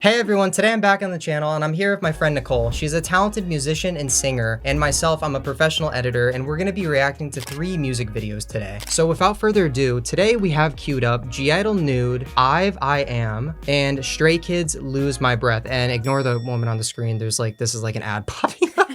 Hey everyone, today I'm back on the channel and I'm here with my friend Nicole. She's a talented musician and singer, and myself, I'm a professional editor, and we're gonna be reacting to 3 music videos today. So without further ado, today we have queued up I-DLE Nxde, IVE I AM, and Stray Kids Lose My Breath. And ignore the woman on the screen, this is like an ad popping up.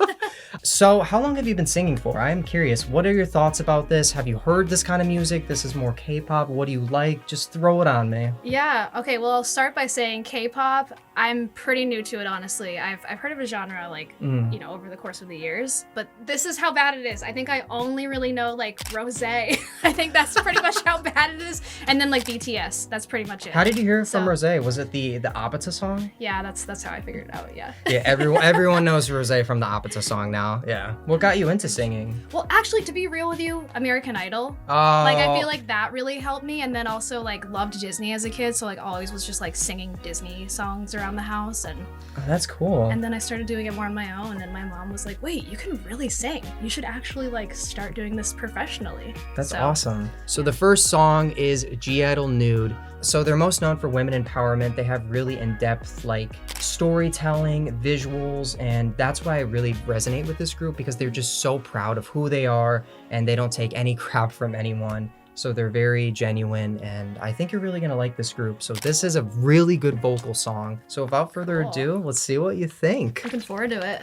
So how long have you been singing for? I am curious, what are your thoughts about this? Have you heard this kind of music? This is more K-pop. What do you like? Just throw it on me. Yeah, okay, well, I'll start by saying K-pop, I'm pretty new to it, honestly. I've heard of a genre, like, you know, over the course of the years, but this is how bad it is. I think I only really know, like, Rosé. I think that's pretty much how bad it is. And then, like, BTS, that's pretty much it. How did you hear it from Rosé? Was it the Apata song? Yeah, that's how I figured it out, yeah. Yeah, everyone knows Rosé from the Apata song now, yeah. What got you into singing? Well, actually, to be real with you, American Idol. Oh. Like, I feel like that really helped me, and then also, like, loved Disney as a kid, so, like, always was just, like, singing Disney songs around the house, and... Oh, that's cool. And then I started doing it more on my own, and my mom was like, wait, you can really sing. You should actually, like, start doing this professionally. That's awesome. So the first song is I-DLE Nxde. So they're most known for women empowerment. They have really in-depth, like, storytelling, visuals, and that's why I really resonate with this group, because they're just so proud of who they are, and they don't take any crap from anyone. So they're very genuine, and I think you're really gonna like this group. So this is a really good vocal song. So without further ado, let's see what you think. Looking forward to it.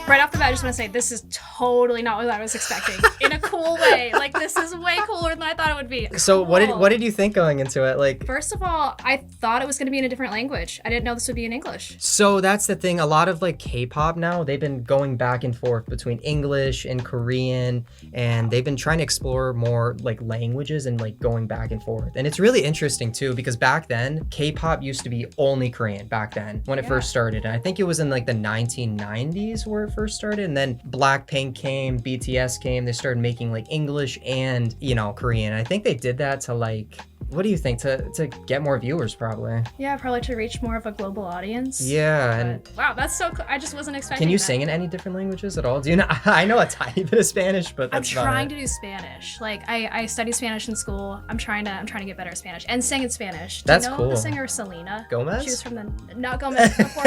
Right off the bat, I just want to say this is totally not what I was expecting. In a cool way. Like, this is way cooler than I thought it would be. So cool. what did you think going into it? Like, first of all, I thought it was going to be in a different language. I didn't know this would be in English. So that's the thing. A lot of like K-pop now, they've been going back and forth between English and Korean, and they've been trying to explore more like languages and like going back and forth. And it's really interesting too, because back then K-pop used to be only Korean back then when it first started. And I think it was in like the 1990s where it first started, and then Blackpink came, BTS came, they started making like English and, you know, Korean. I think they did that to like, what do you think, to get more viewers probably? Yeah, probably to reach more of a global audience. Yeah, and wow, that's so cool. I just wasn't expecting. Can you that. sing in any different languages at all? Do you know? I know a tiny bit of Spanish, but that's I'm trying to do Spanish. Like, I studied Spanish in school. I'm trying to get better at Spanish and sing in Spanish. Do that's you know cool. the singer Selena Gomez? She was from the not Gomez before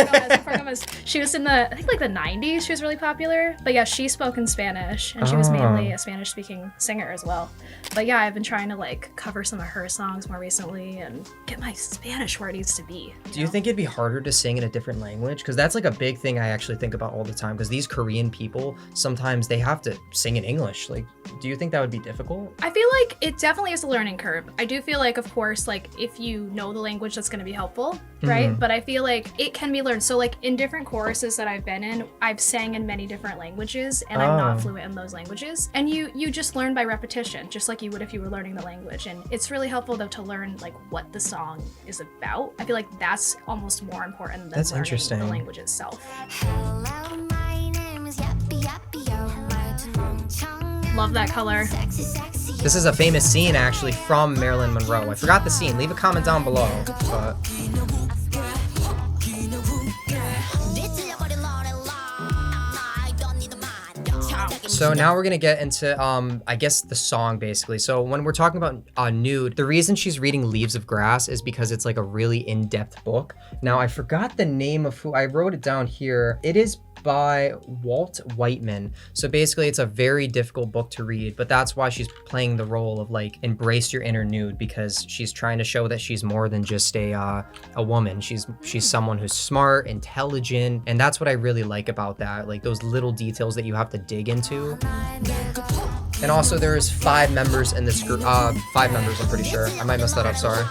Gomez. She was in the, I think, like the 90s. She was really popular. But yeah, she spoke in Spanish, and she was mainly a Spanish-speaking singer as well. But yeah, I've been trying to like cover some of her songs more recently and get my Spanish where it needs to be. Do you think it'd be harder to sing in a different language? Because that's like a big thing I actually think about all the time, because these Korean people, sometimes they have to sing in English. Like, do you think that would be difficult? I feel like it definitely is a learning curve. I do feel like, of course, like if you know the language, that's going to be helpful, right? But I feel like it can be learned. So like in different choruses that I've been in, I've sang in many different languages, and I'm not fluent in those languages. And you just learn by repetition, just like you would if you were learning the language. And it's really helpful though to learn like what the song is about. I feel like that's almost more important than learning the language itself. Love that color. This is a famous scene actually from Marilyn Monroe. I forgot the scene. Leave a comment down below. But... So now we're gonna get into, I guess the song basically. So when we're talking about Nxde, the reason she's reading Leaves of Grass is because it's like a really in-depth book. Now I forgot the name of who, I wrote it down here. It is by Walt Whitman. So basically it's a very difficult book to read, but that's why she's playing the role of like, embrace your inner nude, because she's trying to show that she's more than just a woman. She's someone who's smart, intelligent, and that's what I really like about that, like those little details that you have to dig into. And also there's 5 members in this group, 5 members I'm pretty sure. I might mess that up, sorry.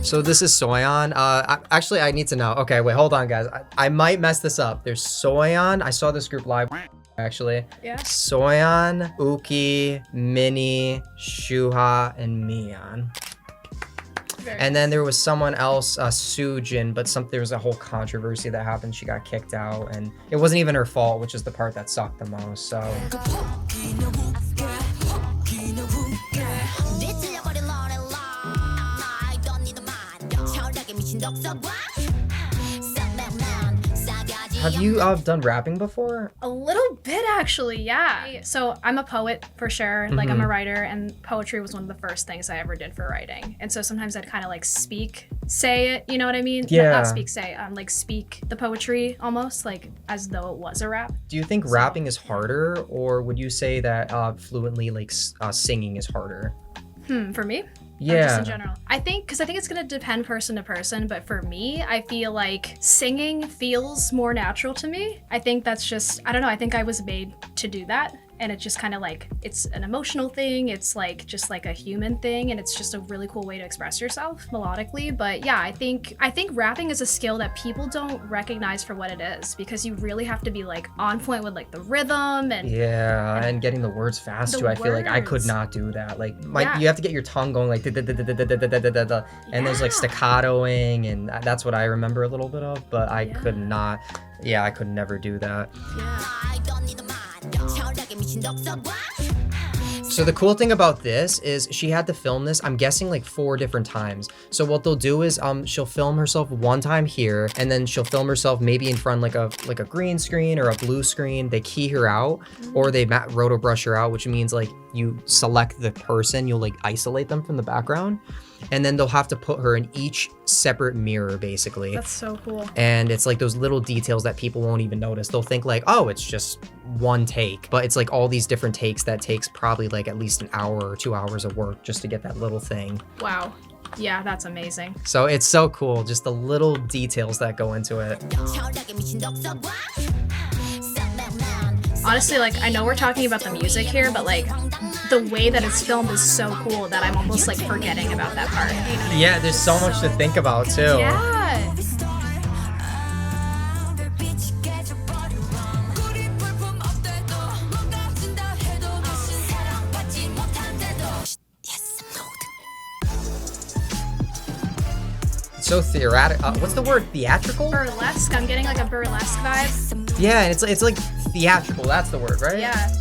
So this is Soyeon. Actually, I need to know. Okay, wait, hold on, guys. I might mess this up. There's Soyeon. I saw this group live, actually. Yeah. Soyeon, Uki, Minnie, Shuha, and Miyeon. And then there was someone else, Soojin, but there was a whole controversy that happened. She got kicked out, and it wasn't even her fault, which is the part that sucked the most. So. Have you done rapping before? A little bit, actually, yeah. So I'm a poet for sure. Like I'm a writer, and poetry was one of the first things I ever did for writing. And so sometimes I'd kind of like say it, you know what I mean? Yeah. Not say, like speak the poetry almost, like as though it was a rap. Do you think rapping is harder, or would you say that fluently like singing is harder? For me? Yeah. Or just in general. I think it's gonna depend person to person, but for me, I feel like singing feels more natural to me. I think that's just, I don't know, I think I was made to do that. And it's just kind of like, it's an emotional thing. It's like just like a human thing, and it's just a really cool way to express yourself melodically. But yeah, I think rapping is a skill that people don't recognize for what it is, because you really have to be like on point with like the rhythm and and getting the words fast too. I feel like I could not do that. Like you have to get your tongue going like and there's like staccatoing, and that's what I remember a little bit of, but I could not. Yeah, I could never do that. So the cool thing about this is she had to film this, I'm guessing like 4 different times. So what they'll do is she'll film herself one time here, and then she'll film herself maybe in front like a green screen or a blue screen. They key her out, or they roto brush her out, which means like you select the person, you'll like isolate them from the background, and then they'll have to put her in each separate mirror basically. That's so cool. And it's like those little details that people won't even notice. They'll think like, oh, it's just one take, but it's like all these different takes that takes probably like at least an hour or 2 hours of work just to get that little thing. Wow. Yeah, that's amazing. So it's so cool, just the little details that go into it. Honestly, like, I know we're talking about the music here, but like the way that it's filmed is so cool that I'm almost like forgetting about that part. Yeah, there's so much to think about too. Yeah. So theoretical. What's the word? Theatrical? Burlesque. I'm getting like a burlesque vibe. Yeah, and it's like theatrical. That's the word, right? Yeah.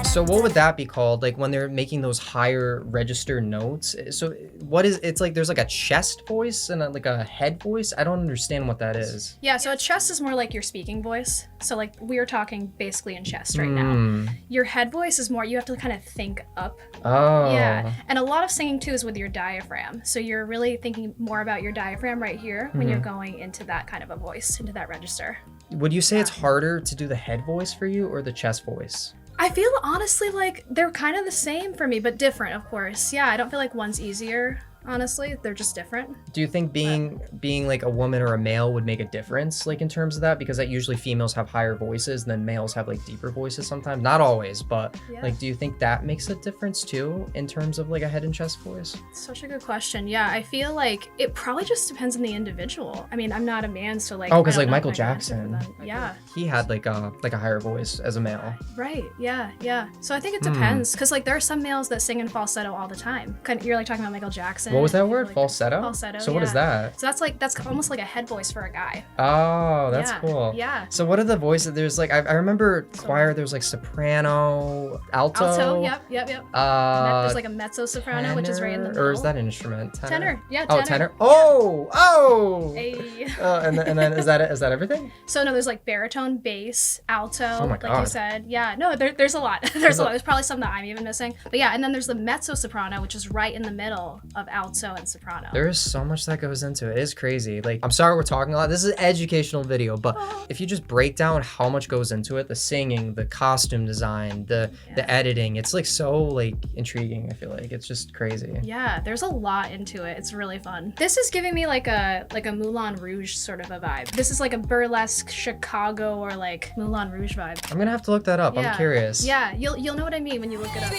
So what would that be called? Like when they're making those higher register notes? So what is, it's like there's like a chest voice and like a head voice? I don't understand what that is. Yeah, so a chest is more like your speaking voice. So like we are talking basically in chest right now. Your head voice is more, you have to kind of think up. Oh. Yeah, and a lot of singing too is with your diaphragm. So you're really thinking more about your diaphragm right here when you're going into that kind of a voice, into that register. Would you say it's harder to do the head voice for you or the chest voice? I feel honestly like they're kind of the same for me, but different, of course. Yeah, I don't feel like one's easier. Honestly, they're just different. Do you think being like a woman or a male would make a difference, like in terms of that? Because that usually females have higher voices and then males have like deeper voices sometimes. Not always, but like, do you think that makes a difference too in terms of like a head and chest voice? Such a good question. Yeah, I feel like it probably just depends on the individual. I mean, I'm not a man, so like. Oh, because like Michael Jackson. Yeah. He had like a higher voice as a male. Right. Yeah. Yeah. So I think it depends, because like there are some males that sing in falsetto all the time. You're like talking about Michael Jackson. What was that word? Like, falsetto? Falsetto. So what is that? So that's almost like a head voice for a guy. Oh, that's cool. Yeah. So what are the voices? There's like I remember choir. There's like soprano, alto. Alto. Yep. There's like a mezzo soprano, which is right in the middle. Or is that an instrument? Tenor. Yeah. Oh, tenor. Oh. Hey. And then is that everything? So no, there's like baritone, bass, alto. Oh my like God. you said. Yeah. No, there's a lot. There's a lot. There's probably some that I'm even missing. But yeah, and then there's the mezzo soprano, which is right in the middle of alto and soprano. There is so much that goes into it. It is crazy. Like, I'm sorry we're talking a lot. This is an educational video, but if you just break down how much goes into it, the singing, the costume design, the editing, it's like so like intriguing. I feel like it's just crazy. Yeah, there's a lot into it. It's really fun. This is giving me like a Moulin Rouge sort of a vibe. This is like a burlesque Chicago or like Moulin Rouge vibe. I'm gonna have to look that up. Yeah. I'm curious. Yeah, you'll know what I mean when you look it up.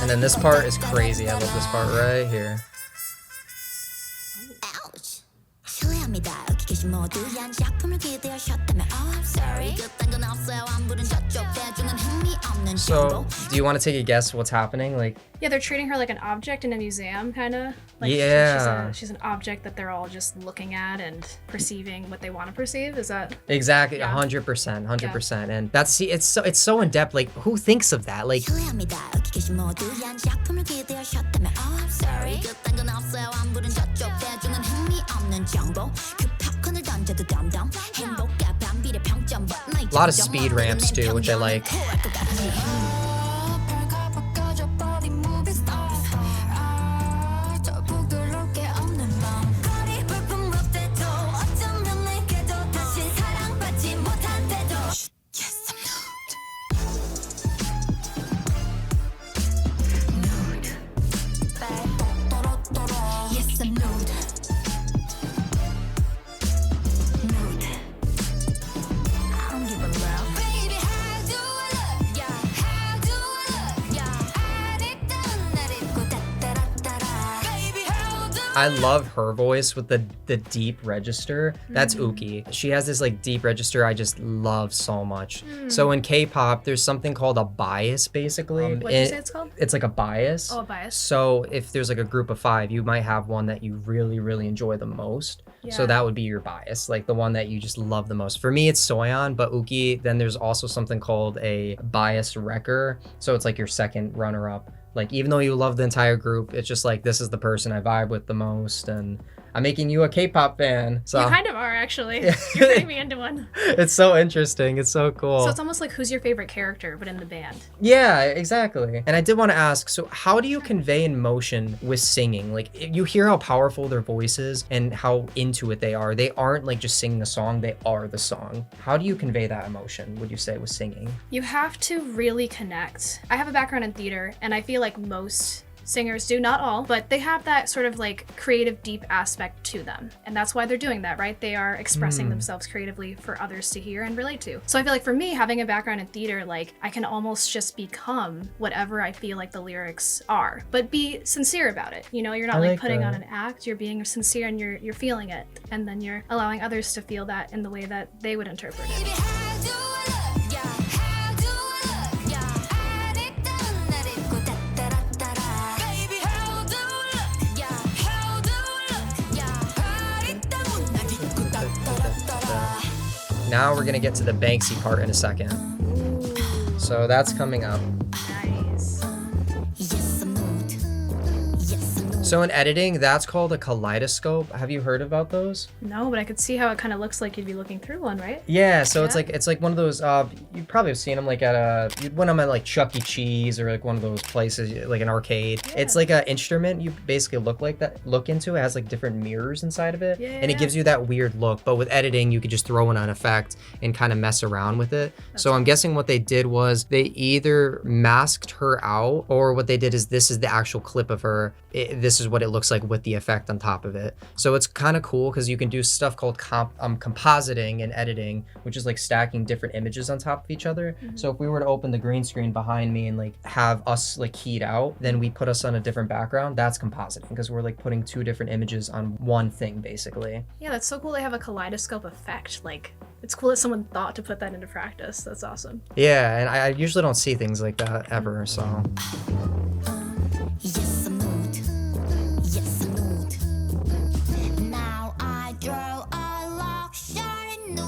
And then this part is crazy. I love this part right here. Ouch. 실례합니다. 여기 계신 모두한 작품을 기대하셨다면 I'm sorry. 그딴 건 없어요. 안 부른 저쪽 대중은 흥미 없는 So, do you want to take a guess what's happening? Like, Yeah, they're treating her like an object in a museum, kind of. Like yeah. she's an object that they're all just looking at and perceiving what they want to perceive. Is that Exactly, Yeah. 100%, 100%. And that's, see, it's so in depth. Like, who thinks of that? Like, 실례합니다. 여기 계신 모두한 작품을 기대하셨다면 Oh I'm sorry 그딴 건 없어요 안 부른 저쪽 대주는 흥미없는 정보 그 팝콘을 던져도 덤덤 행복과 반비례 평점 a lot of speed ramps too, which I like. I love her voice with the deep register. That's Uki. She has this like deep register I just love so much. So in K-pop, there's something called a bias, basically. what did you say it's called? It's like a bias. Oh, a bias. So if there's like a group of 5, you might have one that you really, really enjoy the most. So Yeah. that would be your bias, like the one that you just love the most. For me, it's Soyeon, but Uki, then there's also something called a bias wrecker. So it's like your second runner-up. Like, even though you love the entire group, it's just like, this is the person I vibe with the most, and I'm making you a K-pop fan. So You kind of are, actually. You're getting me into one. it's so interesting. It's so cool. So it's almost like who's your favorite character, but in the band. Yeah, exactly. And I did want to ask, so how do you convey emotion with singing? Like, you hear how powerful their voice is and how into it they are. They aren't like just singing a song, they are the song. How do you convey that emotion, would you say, with singing? You have to really connect. I have a background in theater, and I feel like most singers do, not all, but they have that sort of like creative, deep aspect to them. And that's why they're doing that, right? They are expressing themselves creatively for others to hear and relate to. So I feel like for me, having a background in theater, like I can almost just become whatever I feel like the lyrics are, but be sincere about it. You know, you're not I like like putting that. on an act, you're being sincere and you're feeling it. And then you're allowing others to feel that in the way that they would interpret it. Now we're gonna get to the Banksy part in a second. So that's coming up. Nice. Yes I'm nude Yes I'm nude So in editing, that's called a kaleidoscope. Have you heard about those? No, but I could see how it kind of looks like you'd be looking through one, right? Yeah, so Yeah. it's like one of those. You probably have seen them like when I'm at like Chuck E. Cheese or like one of those places like an arcade. Yeah. It's like an instrument you basically look into. It has like different mirrors inside of it, Yeah, and it yeah. gives you that weird look. But with editing, you could just throw in an effect and kind of mess around with it. So I'm guessing what they did was they either masked her out, or what they did is this is the actual clip of her. This is what it looks like with the effect on top of it. So it's kind of cool because you can do stuff called compositing and editing, which is like stacking different images on top of each other. So if we were to open the green screen behind me and like have us like keyed out, then we put us on a different background. That's compositing because we're like putting 2 different images on one thing basically. Yeah, that's so cool they have a kaleidoscope effect. Like, it's cool that someone thought to put that into practice. That's awesome. Yeah, and I usually don't see things like that ever, so. Yes I'm nude Yes I'm nude Now I draw a luxury nude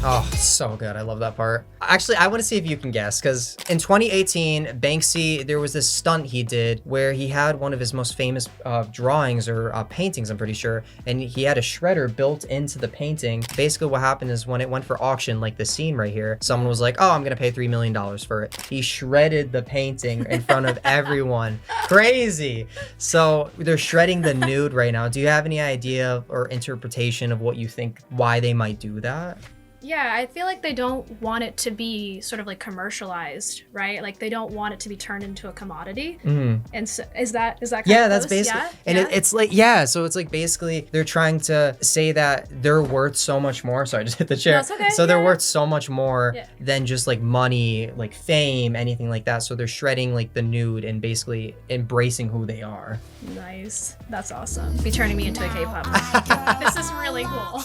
Oh, so good. I love that part. Actually, I want to see if you can guess, because in 2018, Banksy, there was this stunt he did where he had one of his most famous drawings or paintings, I'm pretty sure, and he had a shredder built into the painting. Basically, what happened is when it went for auction, like the scene right here, someone was like, oh, I'm going to pay $3 million for it. He shredded the painting in front of everyone. Crazy. So they're shredding the nude right now. Do you have any idea or interpretation of what you think, why they might do that? Yeah, I feel like they don't want it to be sort of like commercialized, right? Like they don't want it to be turned into a commodity. And so, is that kind Yeah, of that's close? basically, Yeah? and Yeah? it's like, yeah, so it's like basically they're trying to say that they're worth so much more. Sorry, I just hit the chair. No, it's okay, So they're yeah. worth so much more Yeah. than just like money, like fame, anything like that. So they're shredding like the nude and basically embracing who they are. Nice. That's awesome. Be turning me into a K-pop. This is really cool.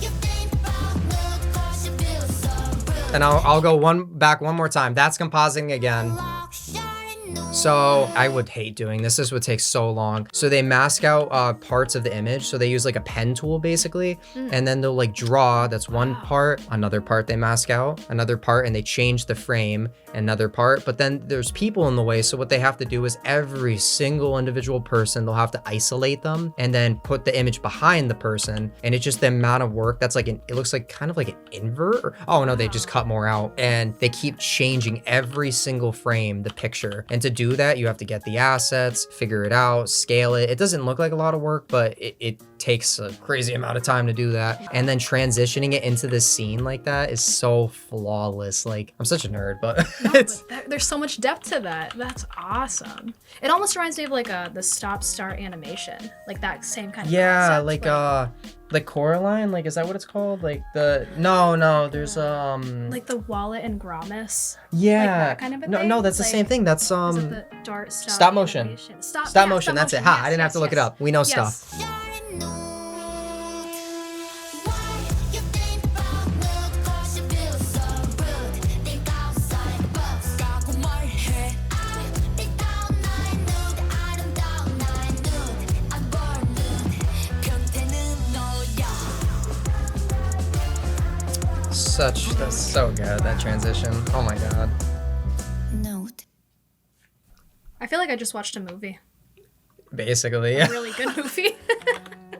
You think about And I'll go back one more time. That's compositing again. So I would hate doing this. This would take so long. So they mask out parts of the image. So they use like a pen tool basically. And then they'll like draw, that's one part, another part they mask out, another part, and they change the frame, another part. But then there's people in the way. So what they have to do is every single individual person, they'll have to isolate them and then put the image behind the person. And it's just the amount of work that's like, it looks like kind of like an invert. Or, oh no, they just cut more out. And they keep changing every single frame, the picture. And to do that, you have to get the assets, figure it out, scale it. It doesn't look like a lot of work, but it takes a crazy amount of time to do that. And then transitioning it into this scene like that is so flawless. Like, I'm such a nerd, but there's so much depth to that. That's awesome. It almost reminds me of like the stop-start animation, like that same kind of concept. Like Coraline, like, is that what it's called? Like no, there's like the Wallet and Gromit. Yeah. Like that kind of a thing? No, that's the same thing. That's Is it the dart stop motion. Animation? Stop motion, that's it. Ha, I didn't have to look it up. We know stuff. That's so good, that transition. Oh my god. I feel like I just watched a movie. Basically, yeah. A really good movie.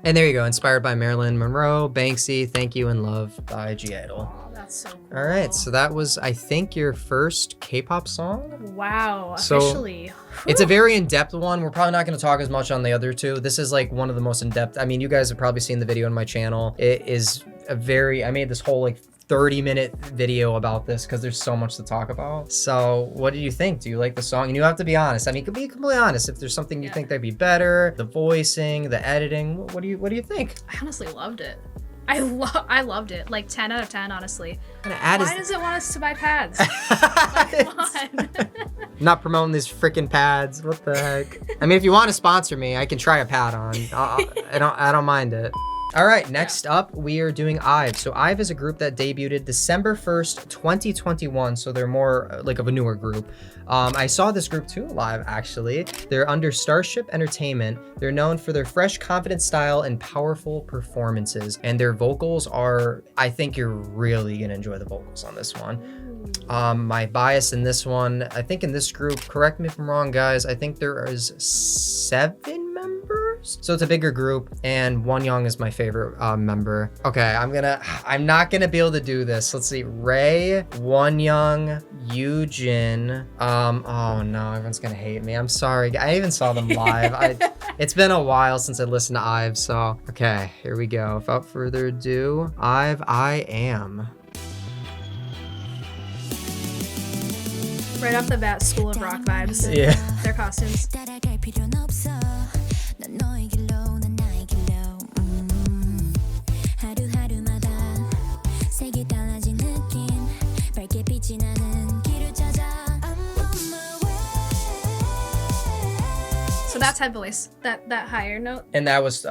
And there you go, inspired by Marilyn Monroe, Banksy, Thank You and Love by I-DLE. Oh, that's so cool. All right, so that was, I think, your first K-pop song? Wow, So, officially. It's a very in-depth one. We're probably not going to talk as much on the other two. This is like one of the most in-depth. I mean, you guys have probably seen the video on my channel. It is a very, I made this whole like 30-minute video about this because there's so much to talk about. So what do you think? Do you like the song? And you have to be honest. I mean, be completely honest. If there's something you think that'd be better, the voicing, the editing, what do you think? I honestly loved it. I loved it. Like 10 out of 10, honestly. Why does it want us to buy pads? Like, come on. Not promoting these freaking pads. What the heck? I mean, if you want to sponsor me, I can try a pad on. I don't mind it. All right, next up, we are doing IVE. So IVE is a group that debuted December 1st, 2021. So they're more like of a newer group. I saw this group too live, actually. They're under Starship Entertainment. They're known for their fresh, confident style and powerful performances. And their vocals are, I think you're really gonna enjoy the vocals on this one. My bias in this one, I think in this group, correct me if I'm wrong, guys, I think there is 7 members. So it's a bigger group, and Wonyoung is my favorite member. Okay, I'm not gonna be able to do this. Let's see, Ray, Wonyoung, Yoojin. Oh no, everyone's gonna hate me. I'm sorry. I even saw them live. It's been a while since I listened to IVE, so okay, here we go. Without further ado, IVE I Am. Right off the bat, School of Rock vibes. Yeah. Their costumes. So that's head voice, that higher note. And that was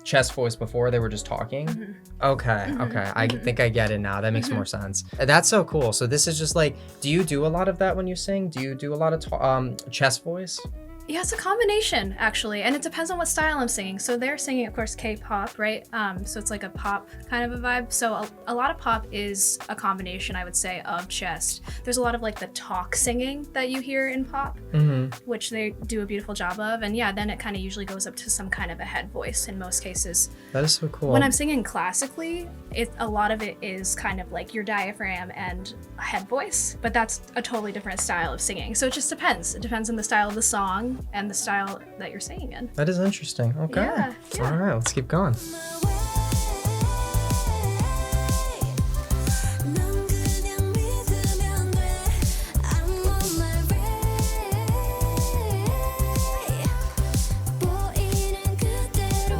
chest voice before they were just talking? Mm-hmm. Okay. I think I get it now. That makes more sense. That's so cool. So this is just like, do you do a lot of that when you sing? Do you do a lot of chest voice? Yeah, it's a combination, actually, and it depends on what style I'm singing. So they're singing, of course, K-pop, right? So it's like a pop kind of a vibe. So a lot of pop is a combination, I would say, of chest. There's a lot of like the talk singing that you hear in pop, which they do a beautiful job of. And yeah, then it kind of usually goes up to some kind of a head voice in most cases. That is so cool. When I'm singing classically, a lot of it is kind of like your diaphragm and head voice, but that's a totally different style of singing. So it just depends. It depends on the style of the song and the style that you're singing in. That is interesting. Okay. Yeah. All right, let's keep going.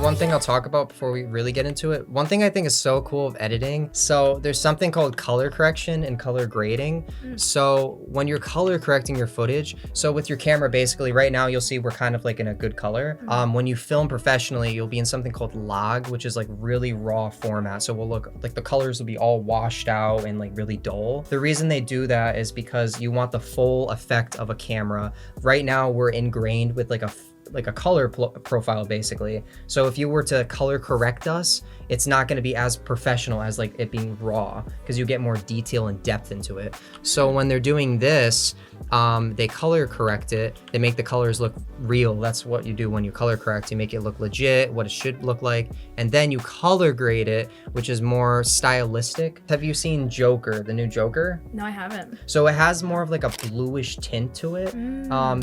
one thing I'll talk about before we really get into it. One thing I think is so cool of editing. So there's something called color correction and color grading. So when you're color correcting your footage, so with your camera, basically right now you'll see we're kind of like in a good color. When you film professionally, you'll be in something called log, which is like really raw format. So we'll look like the colors will be all washed out and like really dull. The reason they do that is because you want the full effect of a camera. Right now we're ingrained with like a color profile basically. So if you were to color correct us, it's not going to be as professional as like it being raw, because you get more detail and depth into it. So when they're doing this, they color correct it. They make the colors look real. That's what you do when you color correct. You make it look legit, what it should look like, and then you color grade it, which is more stylistic. Have you seen Joker, the new Joker? No, I haven't. So it has more of like a bluish tint to it.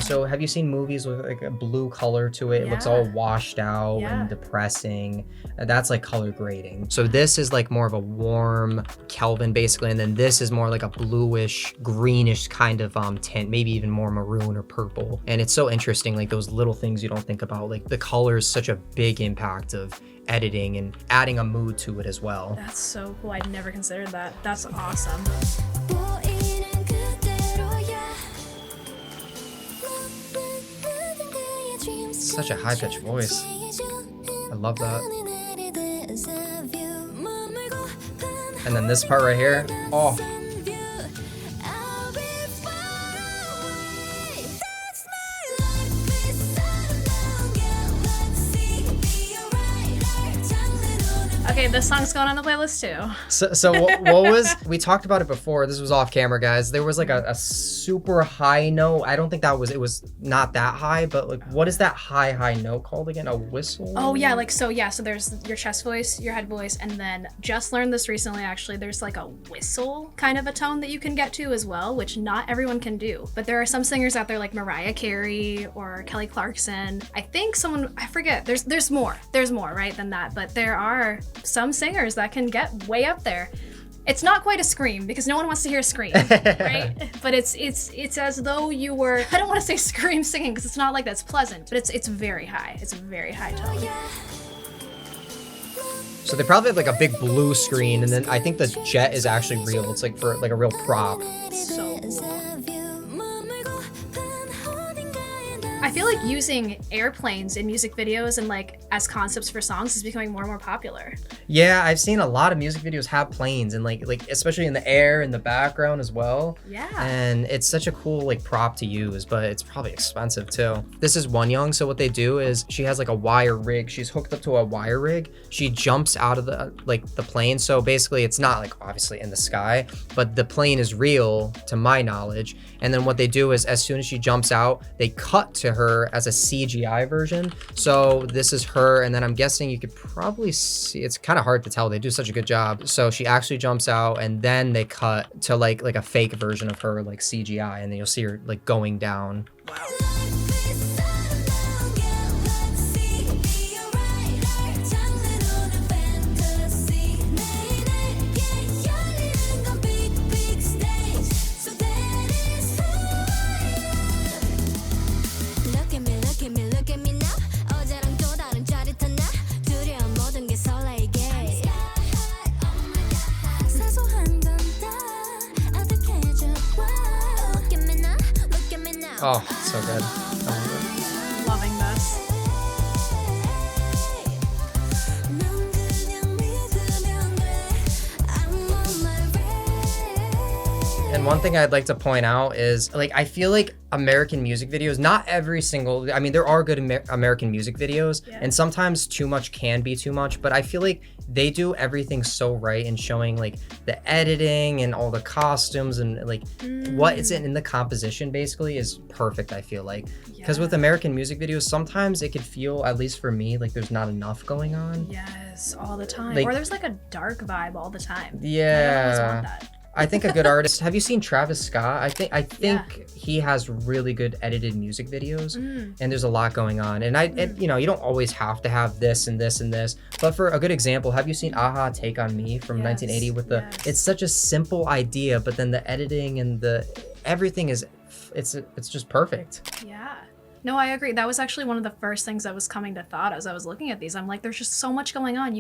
So have you seen movies with like a blue color to it? It looks all washed out and depressing. That's like color grading. So this is like more of a warm Kelvin basically, and then this is more like a bluish, greenish kind of tint, maybe even more maroon or purple. And it's so interesting, like those little things you don't think about. Like the color is such a big impact of editing and adding a mood to it as well. That's so cool. I'd never considered that. That's awesome. Such a high-pitched voice. I love that. And then this part right here. Oh. Okay, this song's going on the playlist too. So what was, we talked about it before, this was off camera guys, there was like a super high note. I don't think that was, it was not that high, but like what is that high note called again? A whistle? Oh yeah, like so there's your chest voice, your head voice, and then just learned this recently actually, there's like a whistle kind of a tone that you can get to as well, which not everyone can do. But there are some singers out there like Mariah Carey or Kelly Clarkson. I think someone, I forget, there's more right than that, but there are some singers that can get way up there. It's not quite a scream because no one wants to hear a scream, right? But it's as though you were, I don't want to say scream singing because it's not like that's pleasant, but it's very high. It's a very high tone. So they probably have like a big blue screen, and then I think the jet is actually real. It's like for like a real prop. So cool. I feel like using airplanes in music videos and like as concepts for songs is becoming more and more popular. Yeah, I've seen a lot of music videos have planes and like especially in the air in the background as well. Yeah. And it's such a cool like prop to use, but it's probably expensive too. This is Wonyoung, so what they do is she has like a wire rig. She's hooked up to a wire rig. She jumps out of the plane. So basically it's not like obviously in the sky, but the plane is real to my knowledge. And then what they do is as soon as she jumps out, they cut to her as a CGI version. So this is her, and then I'm guessing you could probably see, it's kind of hard to tell, they do such a good job. So she actually jumps out and then they cut to like a fake version of her like CGI, and then you'll see her like going down. Wow. Oh, so good. Loving this. And one thing I'd like to point out is, like, I feel like American music videos, not every single, I mean, there are good American music videos, and sometimes too much can be too much, but I feel like they do everything so right in showing like the editing and all the costumes and like what is in the composition basically is perfect, I feel like. Because with American music videos, sometimes it could feel, at least for me, like there's not enough going on. Yes, all the time. Like, or there's like a dark vibe all the time. Yeah. I don't always want that. I think a good artist. Have you seen Travis Scott? I think he has really good edited music videos, and there's a lot going on. And you know, you don't always have to have this and this and this. But for a good example, have you seen Aha Take on Me from 1980 with the? It's such a simple idea, but then the editing and the everything is, it's just perfect. Yeah. No, I agree. That was actually one of the first things that was coming to thought as I was looking at these. I'm like, there's just so much going on.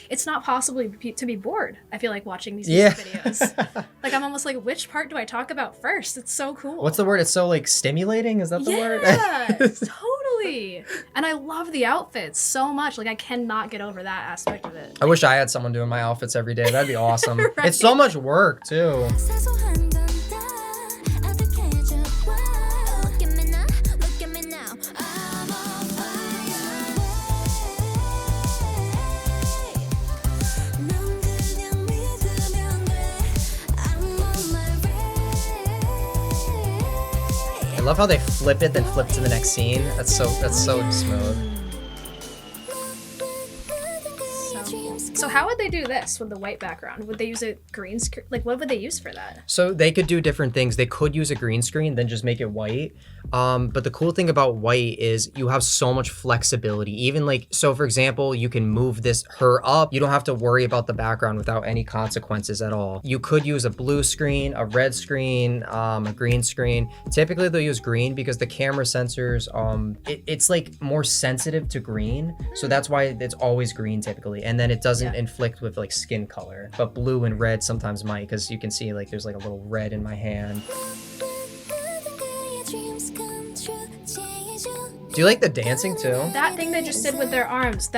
It's not possible to be bored. I feel like watching these music videos. Like, I'm almost like, which part do I talk about first? It's so cool. What's the word? It's so like stimulating. Is that the word? Yeah, totally. And I love the outfits so much. Like, I cannot get over that aspect of it. I wish I had someone doing my outfits every day. That'd be awesome. Right. It's so much work too. 사소한 건 다 아득해져 와. Look at me now, look at me now. I'm on fire. 넌 그냥 믿으면 돼. I'm on my way. I love how they flip it, then flip to the next scene. That's so smooth. So how would they do this with the white background? Would they use a green screen? Like, what would they use for that? So they could do different things. They could use a green screen, then just make it white. But the cool thing about white is you have so much flexibility. Even like, so for example, you can move her up. You don't have to worry about the background without any consequences at all. You could use a blue screen, a red screen, a green screen. Typically they'll use green because the camera sensors, it's like more sensitive to green. So that's why it's always green typically. And then it doesn't inflict with like skin color, but blue and red sometimes might, because you can see like there's like a little red in my hand. Do you like the dancing too? That thing they just did with their arms,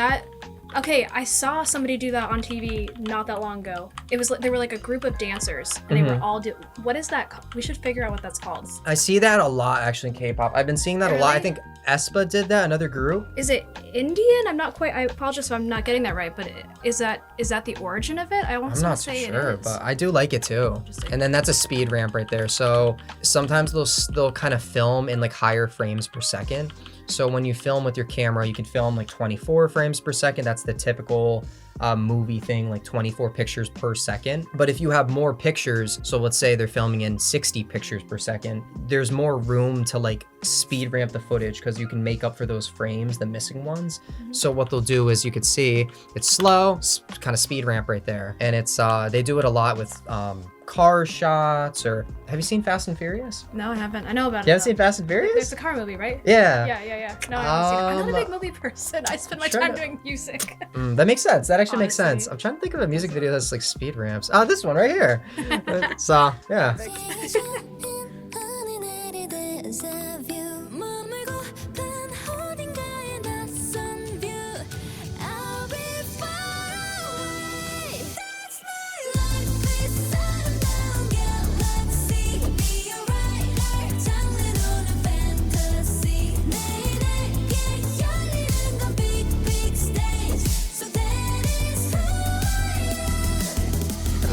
okay, I saw somebody do that on TV not that long ago. It was like they were like a group of dancers, and they were all what is that called? We should figure out what that's called. I see that a lot actually in K-pop. I've been seeing that a lot. I think aespa did that, another group. Is it Indian? I'm not quite. I apologize if I'm not getting that right, but is that the origin of it? I want to say I'm not sure, it is. but I do like it too. And then that's a speed ramp right there. So sometimes they'll kind of film in like higher frames per second. So when you film with your camera, you can film like 24 frames per second. That's the typical movie thing, like 24 pictures per second. But if you have more pictures, so let's say they're filming in 60 pictures per second, there's more room to like speed ramp the footage because you can make up for those frames, the missing ones. So what they'll do is, you could see it's slow, kind of speed ramp right there. And it's they do it a lot with car shots. Or have you seen Fast and Furious? No, I haven't. I know about it. You haven't seen Fast and Furious? There's a car movie, right? Yeah. Yeah. No, I haven't seen it. I'm not a big movie person. I spend my time doing music. That makes sense. That actually makes Honestly. sense. I'm trying to think of a music video that's like speed ramps. Oh, this one right here. So, yeah.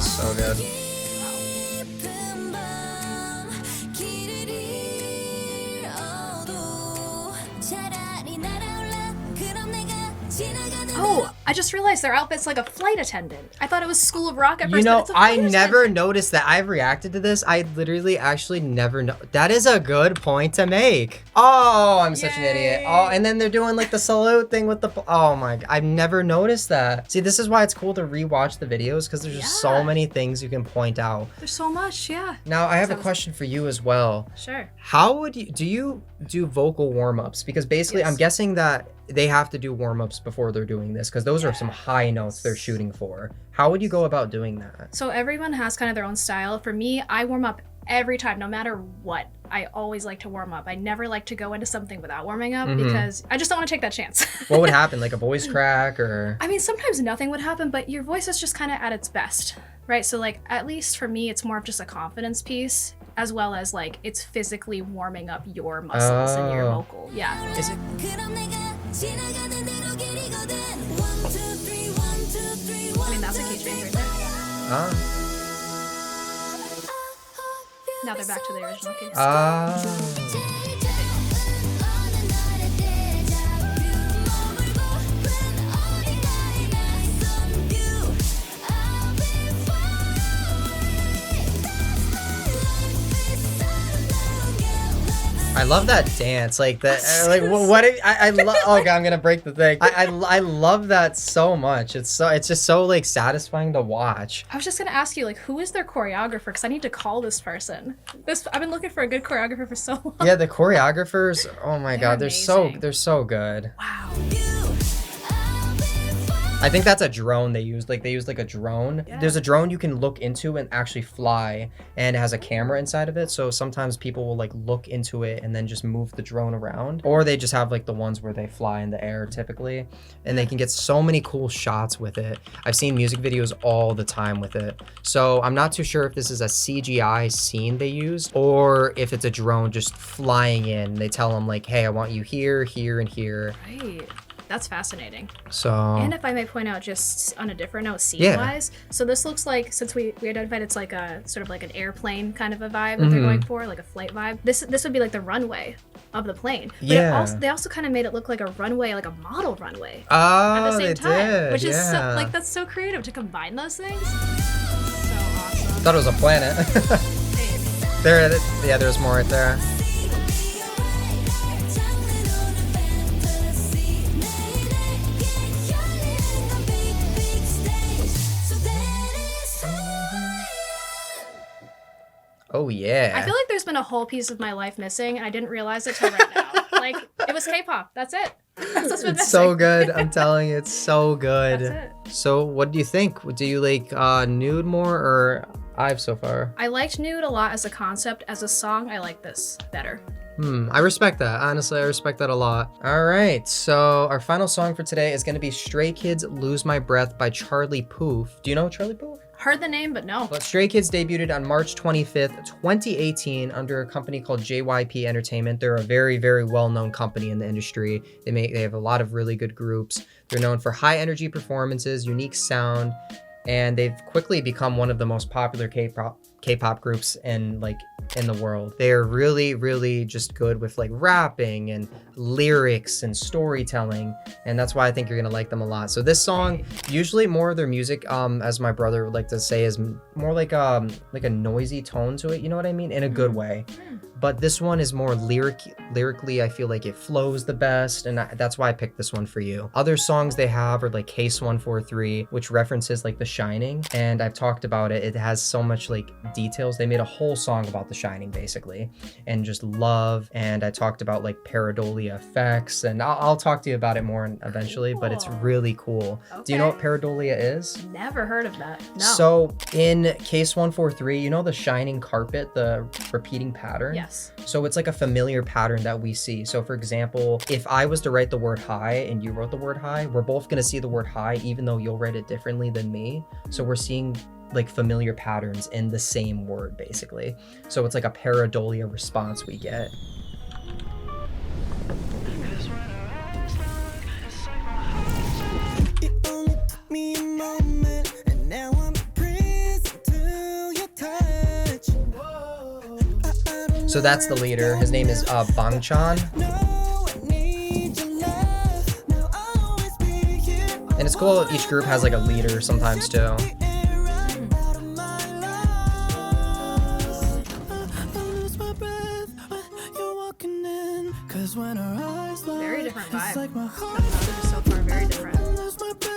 So good. Oh, I just realized their outfit's like a flight attendant. I thought it was School of Rock at first. You know, but it's a I flight never attendant. noticed that. I've reacted to this. I literally actually never know. That is a good point to make. Oh, I'm such an idiot. Yay. Oh, and then they're doing like the salute thing with the, oh my, I've never noticed that. See, this is why it's cool to rewatch the videos, because there's just so many things you can point out. There's so much, yeah. Now, I have a question for you as well. Sure. How would you, do you do vocal warm-ups? Because basically, I'm guessing that they have to do warm-ups before they're doing this, because those are some high notes they're shooting for. How would you go about doing that? So everyone has kind of their own style. For me, I warm up every time, no matter what. I always like to warm up. I never like to go into something without warming up because I just don't want to take that chance. What would happen? Like a voice crack or? I mean, sometimes nothing would happen, but your voice is just kind of at its best, right? So like, at least for me, it's more of just a confidence piece, as well as like, it's physically warming up your muscles and your vocal. Yeah. Is it? I mean, that's a key change right there. Now they're back to the original keys. I love that dance, like that. Like what? I love. Okay, I'm gonna break the thing. I love that so much. It's just so like satisfying to watch. I was just gonna ask you, like, who is their choreographer? Because I need to call this person. I've been looking for a good choreographer for so long. Yeah, the choreographers. Oh my god, they're amazing. so good. Wow. I think that's a drone they used. Like they used like a drone. Yeah. There's a drone you can look into and actually fly, and it has a camera inside of it. So sometimes people will like look into it and then just move the drone around, or they just have like the ones where they fly in the air typically, and they can get so many cool shots with it. I've seen music videos all the time with it. So I'm not too sure if this is a CGI scene they used or if it's a drone just flying in. They tell them like, hey, I want you here, here, and here. Right. That's fascinating. So And if I may point out, just on a different note, scene-wise, so this looks like, since we identified it's like a sort of like an airplane kind of a vibe that they're going for, like a flight vibe. This would be like the runway of the plane. But they also kind of made it look like a runway, like a model runway. At the same time, which is so, like, that's so creative to combine those things. So awesome. Thought it was a planet. There's more right there. Oh yeah. I feel like there's been a whole piece of my life missing, and I didn't realize it till right now. Like, it was K-pop. That's it. That's what's been It's so missing. good. I'm telling you, it's so good. That's So what do you think? Do you like Nude more or IVE so far? I liked Nude a lot as a concept. As a song, I like this better. I respect that. Honestly, I respect that a lot. All right, so our final song for today is gonna be Stray Kids Lose My Breath by Charlie Puth. Do you know Charlie Puth? Heard the name, but no. But Stray Kids debuted on March 25th, 2018 under a company called JYP Entertainment. They're a very, very well-known company in the industry. They have a lot of really good groups. They're known for high energy performances, unique sound, and they've quickly become one of the most popular K-pop groups in the world. They are really, really just good with like rapping and lyrics and storytelling, and that's why I think you're gonna like them a lot. So this song, usually more of their music, as my brother would like to say, is more like a noisy tone to it. You know what I mean? In a good way. But this one is more lyrically, I feel like it flows the best, and that's why I picked this one for you. Other songs they have are like Case 143, which references like The Shining, and I've talked about it. It has so much like details. They made a whole song about The Shining basically, and just love, and I talked about like pareidolia effects, and I'll talk to you about it more eventually, but it's really cool. Okay. Do you know what pareidolia is? Never heard of that. No. So in Case 143, you know The Shining carpet, the repeating pattern? Yes. So it's like a familiar pattern that we see. So for example, if I was to write the word high and you wrote the word high, we're both gonna see the word high even though you'll write it differently than me. So we're seeing like familiar patterns in the same word basically. So it's like a pareidolia response we get. It only took me a moment, and now I'm a prison to your touch. So that's the leader. His name is Bangchan. And it's cool, each group has like a leader sometimes too. Very different vibe. The others so far, very different.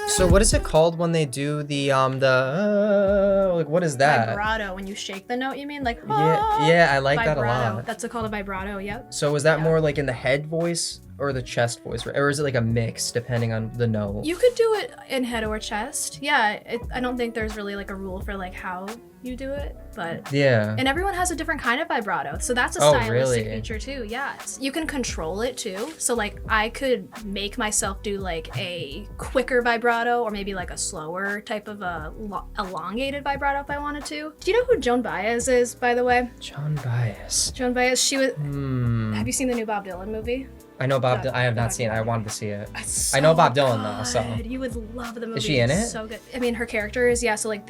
So what is it called when they do the like what is that? Vibrato. When you shake the note, you mean? Like, Yeah, I like vibrato. that a lot. That's called a vibrato, yep. So is that more like in the head voice or the chest voice, or is it like a mix depending on the note? You could do it in head or chest. Yeah, I don't think there's really like a rule for like how you do it, but Yeah. and everyone has a different kind of vibrato, so that's a Oh, stylistic really? feature too. Yeah, you can control it too. So like I could make myself do like a quicker vibrato or maybe like a slower type of a elongated vibrato if I wanted to. Do you know who Joan Baez is, by the way? Joan Baez. Joan Baez, she was. Have you seen the new Bob Dylan movie? I know Bob. I have not seen it. I wanted to see it. It's I know so Bob Dylan though, so. good. You would love the movie. Is she in It's it? So good. I mean, her character is, yeah. So like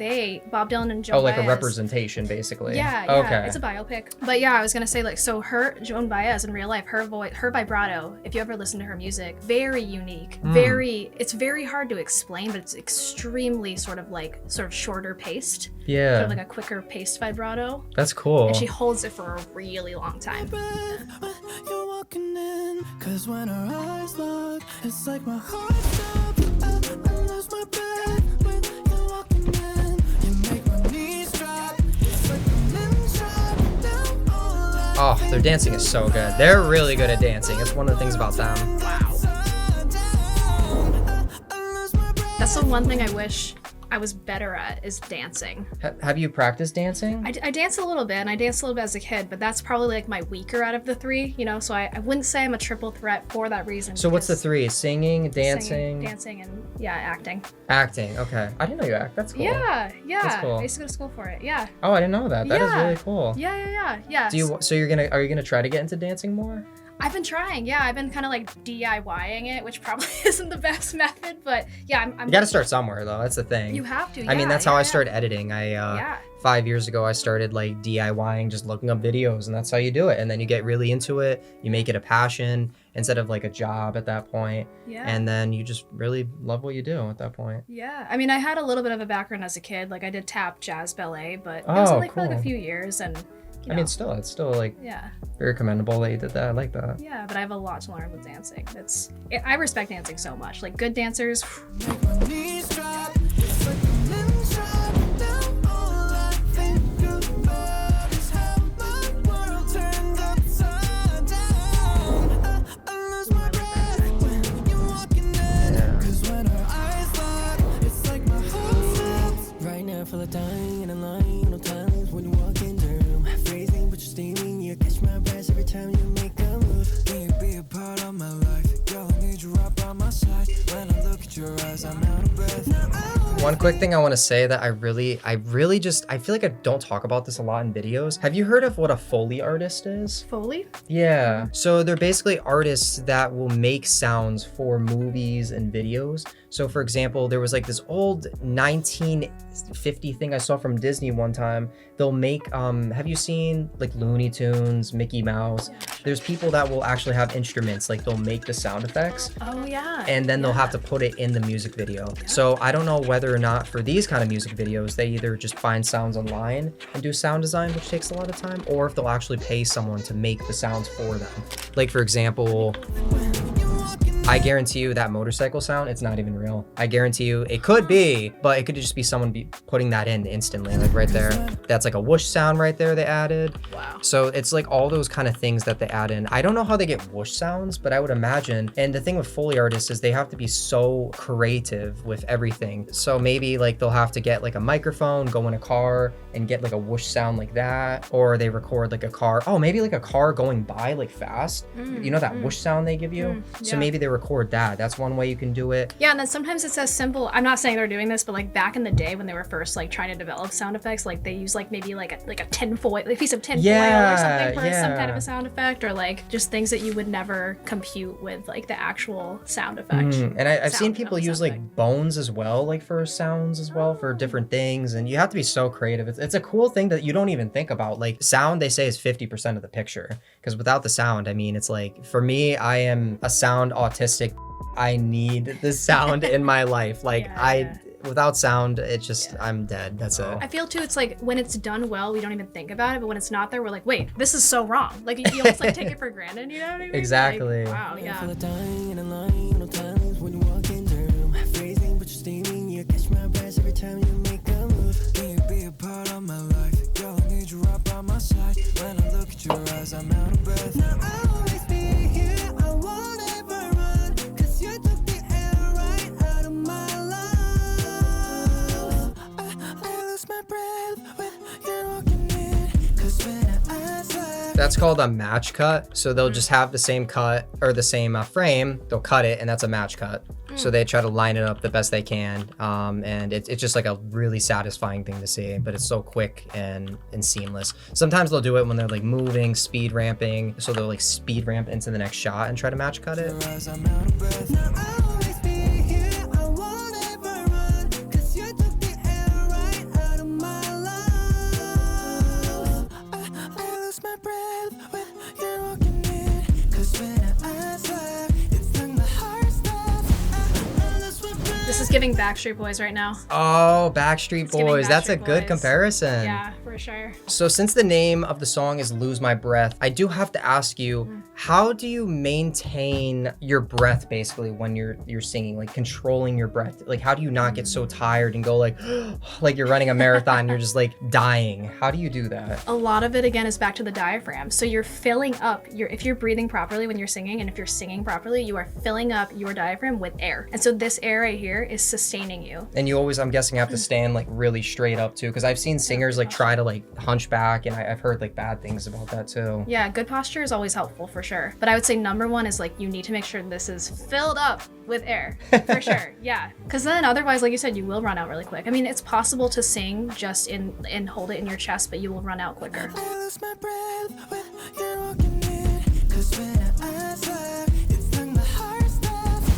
Bob Dylan and Joan Oh, like Baez. a representation basically. Yeah, Okay. It's a biopic. But yeah, I was gonna say like, so Joan Baez in real life, her voice, her vibrato, if you ever listen to her music, very unique. It's very hard to explain, but it's extremely sort of shorter paced. Yeah. Sort of like a quicker paced vibrato. That's cool. And she holds it for a really long time. Cause when our eyes lock, it's like my heart stops. I lose my breath when you're walking in. You make my knees drop. It's like I'm in shock. Down all I Oh, their dancing is so good. They're really good at dancing. It's one of the things about them. That's the one thing I wish I was better at is dancing. Have you practiced dancing? I danced a little bit, and I danced a little bit as a kid, but that's probably like my weaker out of the three, you know, so I wouldn't say I'm a triple threat for that reason. So what's the because three? Singing, dancing? singing, dancing, and yeah, acting. Acting, okay. I didn't know you act. That's cool. Yeah. That's cool. I used to go to school for it. Yeah. Oh, I didn't know that. That is Yeah. really cool. Yeah. Do you? So are you gonna try to get into dancing more? I've been trying. Yeah, I've been kind of like DIYing it, which probably isn't the best method, but yeah, I'm You got to start somewhere though. That's the thing. You have to. I mean, that's how yeah, I yeah. started editing. 5 years ago, I started like DIYing, just looking up videos, and that's how you do it. And then you get really into it. You make it a passion instead of like a job at that point. Yeah. And then you just really love what you do at that point. Yeah, I mean, I had a little bit of a background as a kid. Like I did tap, jazz, ballet, but it Oh, was only for like cool. a few years, and you I know, mean, it's still like yeah. very commendable that you did that. I like that. Yeah, but I have a lot to learn with dancing. I respect dancing so much. Like good dancers, my knees drop. It's like I'm in shock. Down all I think about is how my world turned upside down. I lose my breath when you're walking in. Yeah. Cause when our eyes lock, it's like my heart stops. Right now, I feel like dying in a line. No times when you walk in the room. Freezing, but you're steaming. You catch my breath every time you make a move. Can you be a part of my life? Girl, I need you right by my side. When I look at your eyes, I'm out of breath. Now I One quick thing I want to say that I really just, I feel like I don't talk about this a lot in videos. Have you heard of what a Foley artist is? Foley. Yeah. So they're basically artists that will make sounds for movies and videos. So for example, there was like this old 1950 thing I saw from Disney one time. They'll make, have you seen like Looney Tunes, Mickey Mouse? There's people that will actually have instruments, like they'll make the sound effects Oh yeah. and then they'll have to put it in the music video. So I don't know whether or not for these kind of music videos, they either just find sounds online and do sound design, which takes a lot of time, or if they'll actually pay someone to make the sounds for them. Like for example, I guarantee you that motorcycle sound, it's not even real. I guarantee you it could be, but it could just be someone putting that in instantly, like right there. That's like a whoosh sound right there they added. Wow. So it's like all those kind of things that they add in. I don't know how they get whoosh sounds, but I would imagine. And the thing with Foley artists is they have to be so creative with everything. So maybe like they'll have to get like a microphone, go in a car and get like a whoosh sound like that. Or they record like a car. Oh, maybe like a car going by like fast. You know that whoosh sound they give you? So yeah. maybe they record that. That's one way you can do it. Yeah, and then sometimes it's as simple. I'm not saying they're doing this, but like back in the day when they were first like trying to develop sound effects, like they use like maybe like a tinfoil, like a piece of tinfoil or something for some kind of a sound effect, or like just things that you would never compute with like the actual sound effect. And I've seen Sound people of use something. like bones as well, like for sounds as well, for different things. And you have to be so creative. It's a cool thing that you don't even think about. Like sound, they say, is 50% of the picture. Because without the sound, I mean, it's like, for me, I am a sound autistic. I need the sound in my life. Like without sound, it's just, I'm dead. That's it. I feel too, it's like when it's done well, we don't even think about it, but when it's not there, we're like, wait, this is so wrong. Like you almost like take it for granted, you know what I mean? Exactly. Like, wow, feel yeah. like dying in a line. No times when you walk in the room. Freezing, but you're steaming. You catch my breath every time you make a move. Can you be a part of my life? Girl, I need you right by my side. When I look at your eyes, I'm out of breath. Now I'll always be here. I won't ever run. 'Cause you took the air right out of my lungs. I lose my breath when you're walking in. 'Cause when our eyes lock, That's called a match cut. So they'll just have the same cut or the same frame. They'll cut it, and that's a match cut. So they try to line it up the best they can. And it's just like a really satisfying thing to see, but it's so quick and seamless. Sometimes they'll do it when they're like moving, speed ramping. So they'll like speed ramp into the next shot and try to match cut it. your eyes, I'm out of breath. Now I'll always be here. I won't ever run. 'Cause you took the air right out of my lungs. I lose my breath when you're walking in. 'Cause when our eyes lock, it's like my heart stops. I lose my breath. This is giving Backstreet Boys right now. Oh, Backstreet giving Boys. That's a Backstreet good Boys. comparison. Yeah, for For sure. So since the name of the song is Lose My Breath, I do have to ask you, how do you maintain your breath basically when you're singing, like controlling your breath? Like how do you not get so tired and go like like you're running a marathon, you're just like dying? How do you do that? A lot of it again is back to the diaphragm. So you're filling up if you're breathing properly when you're singing, and if you're singing properly, you are filling up your diaphragm with air. And so this air right here is sustaining you. And you always, I'm guessing, have to stand like really straight up too, because I've seen singers like try to like hunch back, and I've heard like bad things about that too. Yeah, good posture is always helpful for sure. But I would say number one is like you need to make sure this is filled up with air for sure. Yeah, because then otherwise, like you said, you will run out really quick. I mean, it's possible to sing just and hold it in your chest, but you will run out quicker. I lose my breath when you're walking in. 'Cause when our eyes lock, it's like my heart stops.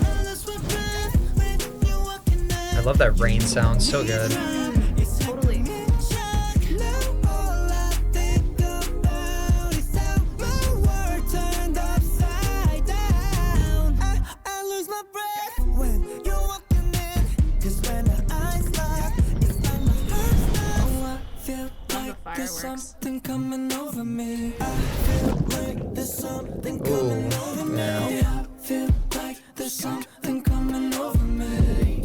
I lose my breath when you're walking in. I love that rain sound, so good. Totally. Now all I think about is how my world turned upside down. I lose my breath when you're walking in. 'Cause when our eyes lock, it's like my heart stops. Oh, I feel like there's fireworks. something coming over me. I feel like there's something coming over me. I feel like there's something coming over me.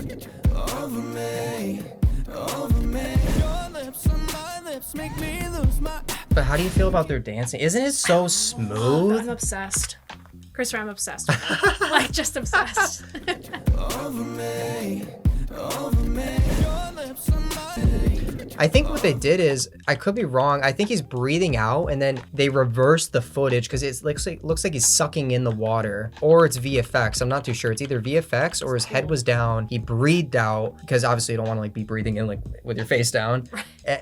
Over me. Over me. Your lips on my lips make me lose my. But how do you feel about their dancing? Isn't it so smooth? I'm obsessed. Christopher, I'm obsessed with that. Like, just obsessed. Over me. Over me. Your lips on my. I think what they did is, I could be wrong, I think he's breathing out and then they reversed the footage because it looks like he's sucking in the water, or it's VFX. I'm not too sure. It's either VFX or his head was down. He breathed out because obviously you don't want to like be breathing in like with your face down.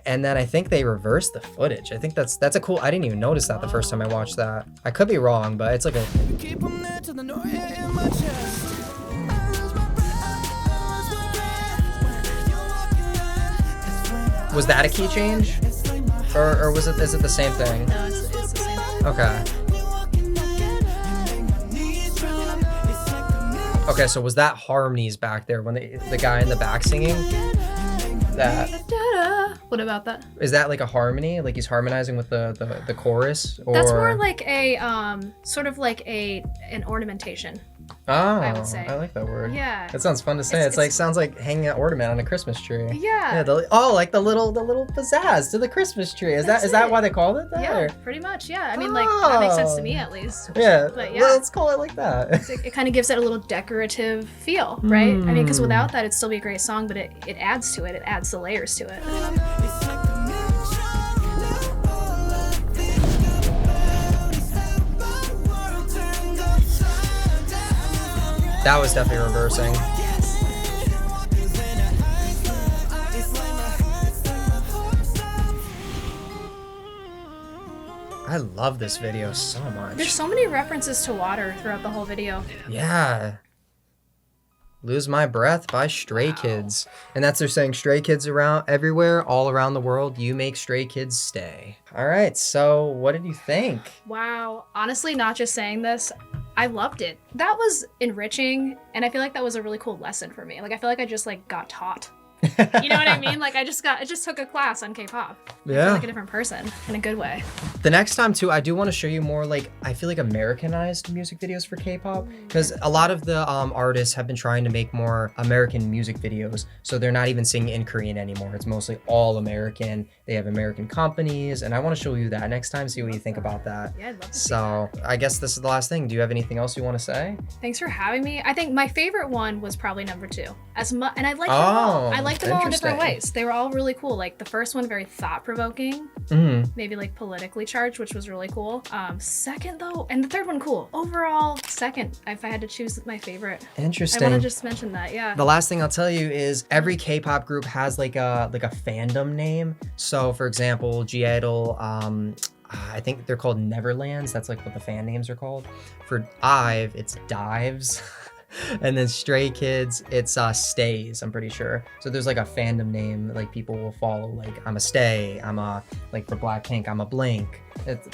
And then I think they reversed the footage. I think that's a cool, I didn't even notice that the first time I watched that. I could be wrong, but it's like a... Keep 'em there till the noise in my chest. I lose my breath. I lose my breath when you're walking in. Was that a key change? Or is it the same thing? No, it's the same. Okay. Okay, so was that harmonies back there when the guy in the back singing? That Da-da. What about that? is that like a harmony? Like he's harmonizing with the chorus? Or... That's more like a sort of like an ornamentation. Oh, I would say. I like that word. Yeah. That sounds fun to say. It's like sounds like hanging an ornament on a Christmas tree. Yeah. Yeah. Like the little pizzazz to the Christmas tree. Is That's that it. why they called it that? Yeah, or- pretty much. Yeah. I mean, like that makes sense to me at least. Yeah. But yeah. Let's call it like that. It kind of gives it a little decorative feel, right? I mean, because without that, it'd still be a great song, but it adds to it. It adds the layers to it. That was definitely reversing. I love this video so much. There's so many references to water throughout the whole video. Yeah. Lose My Breath by Stray Kids. And that's they're saying Stray Kids around everywhere, all around the world. You make Stray Kids stay. All right, so what did you think? Wow. Honestly, not just saying this, I loved it. That was enriching, and I feel like that was a really cool lesson for me. Like I feel like I just like got taught. You know what I mean? Like I just took a class on K-pop. I feel Yeah. like a different person in a good way. The next time too, I do want to show you more like, I feel like Americanized music videos for K-pop, because a lot of the artists have been trying to make more American music videos. So they're not even singing in Korean anymore. It's mostly all American. They have American companies, and I want to show you that next time, see what you think about that. Yeah, I'd love to see So I guess this is the last thing. Do you have anything else you want to say? Thanks for having me. I think my favorite one was probably number 2. And I liked them all. I liked them all in different interesting. ways. They were all really cool. Like the first one, very thought-provoking, maybe like politically charged, which was really cool. Second though, and the third one, cool. Overall, second, if I had to choose my favorite. Interesting. I want to just mention that, yeah. The last thing I'll tell you is every K-pop group has like a fandom name. So for example, G-I-DLE, I think they're called Neverlands. That's like what the fan names are called. For IVE, it's Dives. And then Stray Kids, it's Stays, I'm pretty sure. So there's like a fandom name like people will follow. Like I'm a Stay, I'm a, like for Blackpink, I'm a Blink,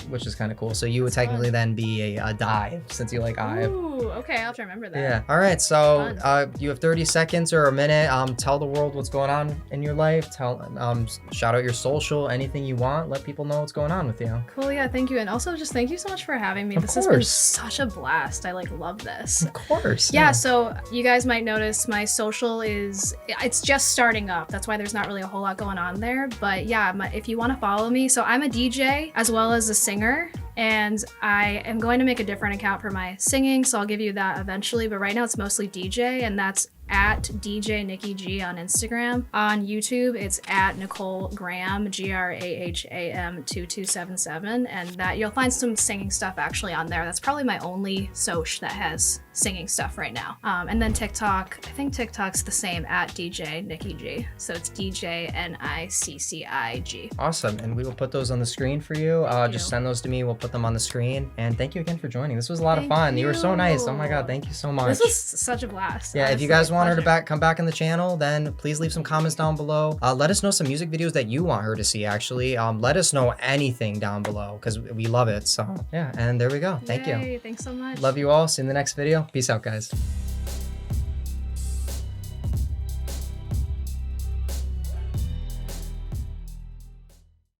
which is kind of cool. So you would technically then be a Dive since you like IVE. Ooh, okay, I'll have to remember that. Yeah. All right. So you have 30 seconds or a minute. Tell the world what's going on in your life. Shout out your social, anything you want. Let people know what's going on with you. Cool, yeah, thank you. And also just thank you so much for having me. Of This has been course. such a blast. I like love this. Of course. Yeah, so you guys might notice my social it's just starting up. That's why there's not really a whole lot going on there. But yeah, if you want to follow me, so I'm a DJ as well as a singer. And I am going to make a different account for my singing, so I'll give you that eventually. But right now it's mostly DJ, and that's at DJ Nikki G on Instagram. On YouTube, it's at Nicole Graham, Graham 2277, and that you'll find some singing stuff actually on there. That's probably my only soch that has singing stuff right now. And then TikTok, I think TikTok's the same at DJ Nikki G. So it's DJ NICCIG. Awesome. And we will put those on the screen for you. Just send those to me. We'll put them on the screen. And thank you again for joining. This was a lot of fun. You were so nice. Oh my God. Thank you so much. This was such a blast. Yeah, Honestly, if you guys want her to come back on the channel, then please leave some comments down below. Let us know some music videos that you want her to see, actually. Let us know anything down below because we love it. So yeah, and there we go. Thank you. Thanks so much. Love you all. See you in the next video. Peace out, guys.